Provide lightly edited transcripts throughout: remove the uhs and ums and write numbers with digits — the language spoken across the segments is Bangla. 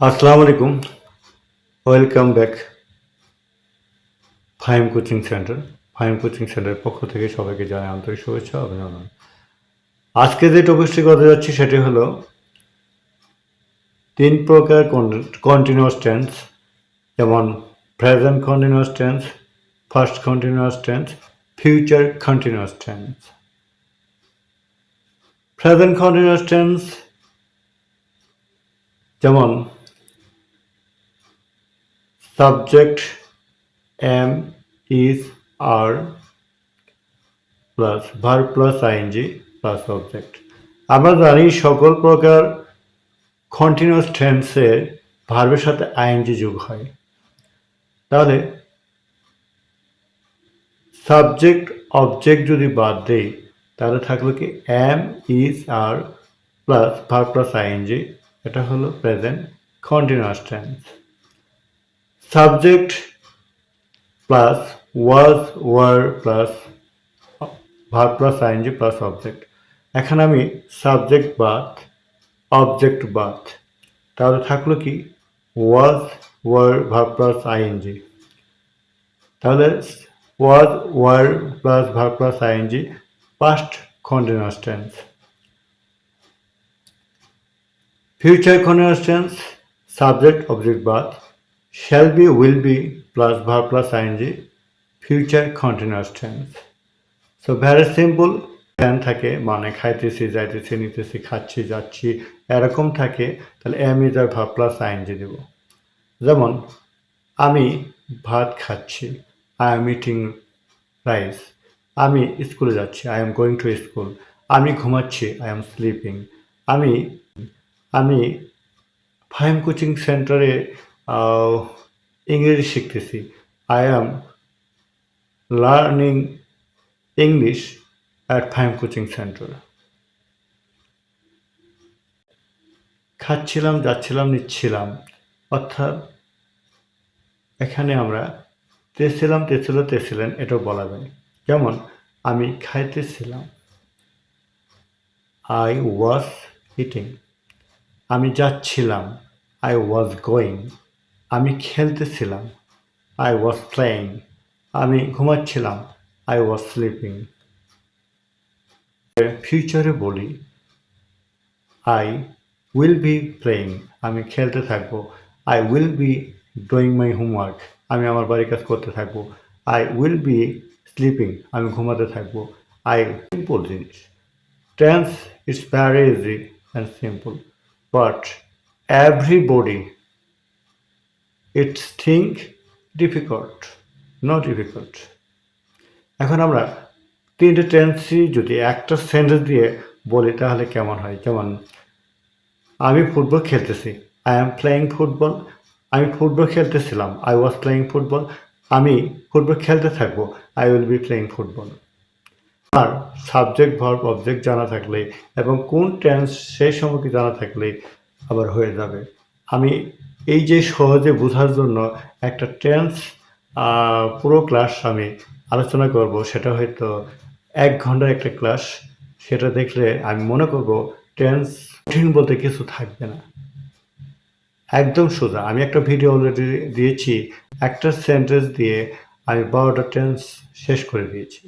আসসালামু আলাইকুম। Welcome back Fahim coaching centre. Fahim coaching সেন্টারের পক্ষ থেকে সবাইকে জানাই আন্তরিক শুভেচ্ছা ও অভিনন্দন। আজকে যে টপিকটি করতে যাচ্ছি সেটি হলো ৩ প্রকার কন্টিনিউয়াস টেন্স, যেমন present continuous tense, first continuous tense, future continuous tense. Present continuous tense যেমন subject am, is, are plus verb plus ING plus object. আমরা জানি সকল প্রকার কন্টিনিউয়াস টেন্সে ভার্বের সাথে আইএনজি যোগ হয়। তাহলে সাবজেক্ট অবজেক্ট যদি বাদ দেই তাহলে থাকলো কি am, is, are plus verb plus ING. এটা হলো present continuous tense. Subject plus was, were plus verb plus ING plus object. এখানে আমি সাবজেক্ট বাদ অবজেক্ট বাদ, তাহলে থাকলো কি was, were, verb plus ING. তাহলে was, were plus verb plus ING past continuous tense. Future continuous tense subject object বাদ, shall be, will be plus verb plus ING future continuous tense. So very simple. Plan থাকে মানে খাইতেছি, যাইতেছি, নিতেছি, খাচ্ছি, যাচ্ছি, এরকম থাকে, তাহলে am is are verb plus ING দেব। যেমন আমি ভাত খাচ্ছি, আই এম ইটিং রাইস। আমি স্কুলে যাচ্ছি, I am going to school. আমি ঘুমাচ্ছি, আই এম স্লিপিং। আমি আমি ফাহিম কোচিং সেন্টারে ইংরেজি শিখতেছি, I am learning English at Fahim coaching centre. খাচ্ছিলাম, যাচ্ছিলাম, নিচ্ছিলাম, অর্থাৎ এখানে আমরা তেছিলাম, তেছিল, তেছিলেন এটাও বলা যায়। যেমন আমি খাইতেছিলাম, আই ওয়াজ ইটিং। আমি যাচ্ছিলাম, আই ওয়াজ গোয়িং। আমি খেলতেছিলাম, আই ওয়াজ প্লেয়িং। আমি ঘুমাচ্ছিলাম, আই ওয়াজ স্লিপিং। ফিউচারে বলি আই উইল বি প্লেয়িং। আমি খেলতে থাকবো, I will be doing my homework. আমি আমার বাড়ির কাজ করতে থাকবো, আই উইল বি স্লিপিং। আমি ঘুমাতে থাকবো, আই সিম্পল জিনিস। Tense is very easy and simple, but everybody it's think difficult, not difficult. এখন আমরা তিনটে টেন্সই যদি একটা সেন্টেন্স দিয়ে বলি তাহলে কেমন হয়? যেমন আমি ফুটবল খেলতেছি, আই এম প্লেয়িং ফুটবল। আমি ফুটবল খেলতেছিলাম, আই ওয়াজ প্লেয়িং ফুটবল। আমি ফুটবল খেলতে থাকবো, I will be playing football. আর সাবজেক্ট ভার্ব অবজেক্ট জানা থাকলে এবং কোন টেন্স সেই সময়কে জানা থাকলে আবার হয়ে যাবে। আমি এই যে সহজে বোঝার জন্য একটা টেন্স পুরো ক্লাস আমি আলোচনা করব, সেটা হয়তো ১ ঘন্টার একটা ক্লাস। সেটা দেখলে আমি মনে করব টেন্স কঠিন বলতে কিছু থাকবে না, একদম সোজা। আমি একটা ভিডিও অলরেডি দিয়েছি, একটা সেন্টেন্স দিয়ে আমি ১২টা টেন্স শেষ করে দিয়েছি।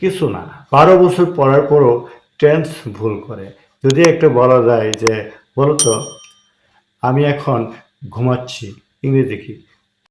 কিছু না, ১২ বছর পড়ার পরও টেন্স ভুল করে। যদি একটা বলা যায় যে বলতো আমি এখন ঘুমাচ্ছি, ইংরেজি কি?